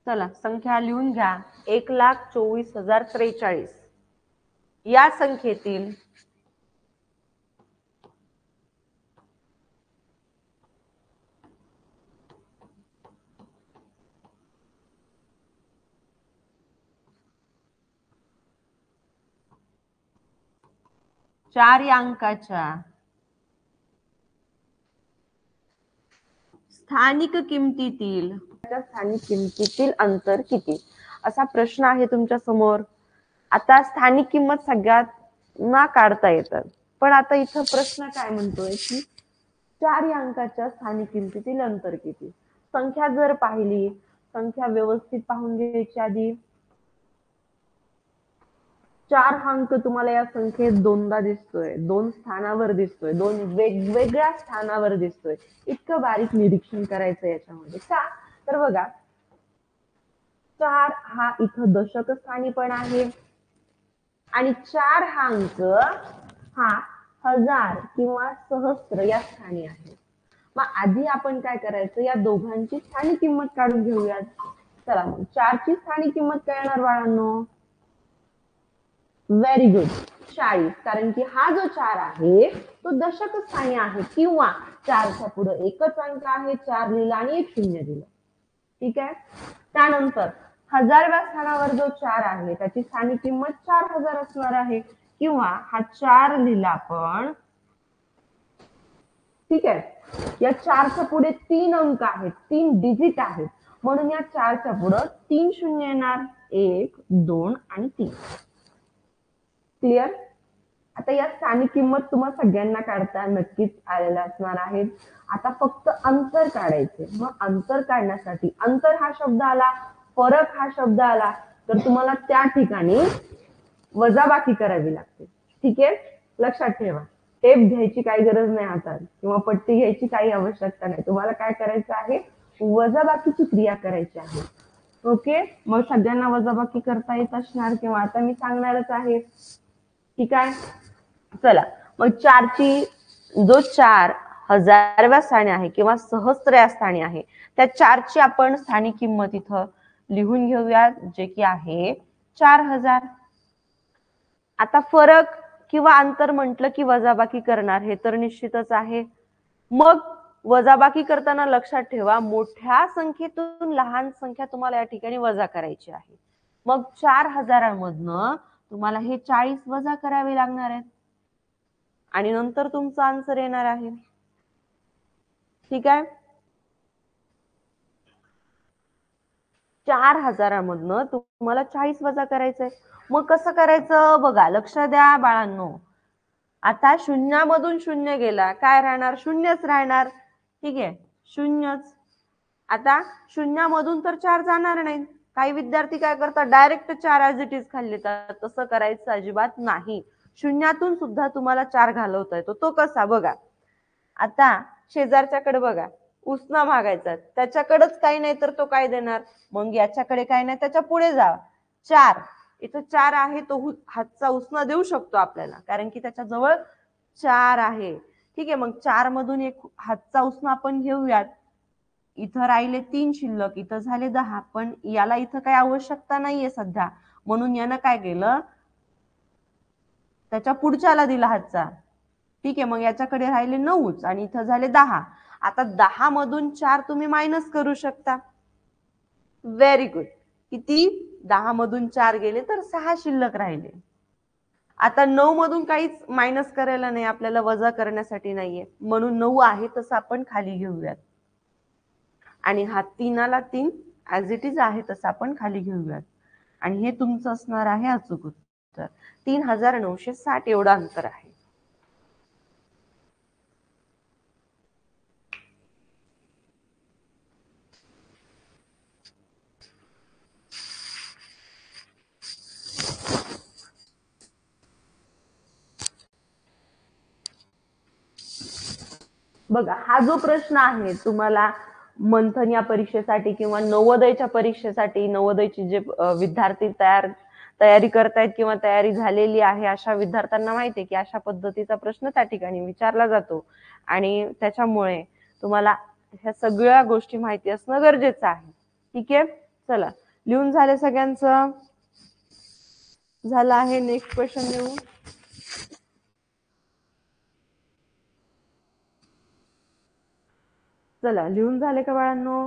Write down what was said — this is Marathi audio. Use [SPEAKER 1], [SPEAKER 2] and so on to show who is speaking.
[SPEAKER 1] चला संख्या लिहून घ्या. 1,24,043 या संख्येतील 4 या अंकाच्या स्थानिक किमतीतील अंतर किती, असा प्रश्न आहे तुमच्या समोर. आता स्थानिक किंमत सगळ्यात ना काढता येतात, पण आता इथं प्रश्न काय म्हणतोय की 4 या अंकाच्या स्थानिक किमतीतील अंतर किती. संख्या जर पाहिली, संख्या व्यवस्थित पाहून घ्यायची आधी. 4 हा अंक तुम्हाला या संख्येत दोनदा दिसतोय, 2 स्थानावर दिसतोय, 2 वेगवेगळ्या स्थानावर दिसतोय. इतकं बारीक निरीक्षण करायचं याच्यामध्ये. का तर बघा, 4 हा इथं दशक स्थानी पण आहे आणि 4 हा अंक हा हजार किंवा सहस्त्र या स्थानी आहे. मग आधी आपण काय करायचं, या दोघांची स्थानिक किंमत काढून घेऊयात. चला, 4 ची स्थानिक किंमत काय येणार बाळांनो? Very good, 40. कारण की हा जो 4 आहे तो दशक स्थानी आहे किंवा 4च्या पुढे एकच अंक आहे, 4 लिहिला आणि 1 शून्य दिलं. ठीक आहे. त्यानंतर हजारव्या स्थानावर जो 4 आहे त्याची स्थानिक किंमत 4000 असणार आहे किंवा हा 4 लिहिला आपण. ठीक आहे. या 4च्या पुढे 3 अंक आहेत, 3 डिजिट आहेत, म्हणून या 4च्या पुढे 3 शून्य येणार. 1, 2 आणि 3. क्लिअर. आता या स्थानिक किंमत तुम्हाला सगळ्यांना काढता नक्कीच आलेल्या असणार आहेत. आता फक्त अंतर काढायचे. मग अंतर काढण्यासाठी अंतर हा शब्द आला, फरक हा शब्द आला, तर तुम्हाला त्या ठिकाणी वजाबाकी करावी लागते. ठीक आहे, लक्षात ठेवा. टेप घ्यायची काही गरज नाही हातात किंवा पट्टी घ्यायची काही आवश्यकता नाही. तुम्हाला काय करायचं आहे, वजाबाकीची क्रिया करायची आहे. ओके, मग सगळ्यांना वजाबाकी करता येत असणार किंवा आता मी सांगणारच आहे. ठीक आहे. चला, मग 4 ची जो 4 हजारव्या स्थानी आहे किंवा सहस्त्र स्थानी आहे, त्या 4 ची आपण स्थानिक किंमत इथं लिहून घेऊया, जे की आहे 4000. आता फरक किंवा अंतर म्हटलं की वजाबाकी करणार, हे तर निश्चितच आहे. मग वजाबाकी करताना लक्षात ठेवा, मोठ्या संख्येतून लहान संख्या तुम्हाला या ठिकाणी वजा करायची आहे. मग 4000मधनं तुम्हाला हे 40 वजा करावे लागणार आहेत आणि नंतर तुमचं आन्सर येणार आहे. ठीक आहे. 4000मधनं तुम्हाला 40 वजा करायचंय. मग कसं करायचं बघा, लक्ष द्या बाळांनो. आता शून्यामधून शून्य गेला, काय राहणार? शून्यच राहणार. ठीक आहे, शून्यच. आता शून्यामधून तर 4 जाणार नाही. काही विद्यार्थी काय करतात, डायरेक्ट 4 ॲज इट इज खाली येतात. तसं करायचं अजिबात नाही. शून्यातून सुद्धा तुम्हाला 4 घालवता येतो. तो कसा बघा, आता शेजारच्याकडे बघा, उसना मागायचा, त्याच्याकडेच काही नाही तर तो काय देणार? मग याच्याकडे काय नाही, त्याच्या पुढे जा. 4 इथं 4 आहे, तो हातचा उसना देऊ शकतो आपल्याला, कारण की त्याच्या जवळ 4 आहे. ठीक आहे, मग 4 मधून एक हातचा उसना आपण घेऊयात. इथं राहिले 3 शिल्लक, इथं झाले 10, पण याला इथं काही आवश्यकता नाहीये सध्या, म्हणून यानं काय केलं, त्याच्या पुढच्याला दिला हातचा. ठीक आहे, मग याच्याकडे राहिले 9 आणि इथं झाले 10. आता 10 मधून 4 तुम्ही मायनस करू शकता. Very good. किती? 10 मधून 4 गेले तर 6 शिल्लक राहिले. आता 9 मधून काहीच मायनस करायला नाही, आपल्याला वजा करण्यासाठी नाहीये, म्हणून 9 आहे तसं आपण खाली घेऊयात. आणि हा 3ला 3 ॲज इट इज आहे तसं आपण खाली घेऊयात. आणि हे तुमचं असणार आहे अचूक उत्तर. 3960 एवढं अंतर आहे. बघा, हा जो प्रश्न आहे तुम्हाला मंथन या परीक्षेसाठी किंवा नवोदयच्या परीक्षेसाठी, नवोदयची जे विद्यार्थी तयारी करतायत किंवा तयारी झालेली आहे अशा विद्यार्थ्यांना माहिती आहे की अशा पद्धतीचा प्रश्न त्या ठिकाणी विचारला जातो आणि त्याच्यामुळे तुम्हाला ह्या सगळ्या गोष्टी माहिती असणं गरजेचं आहे. ठीक आहे. चला लिहून झाले सगळ्यांचं? झालं आहे. नेक्स्ट क्वेश्चन देऊ. चला लिहून झाले का बाळांनो?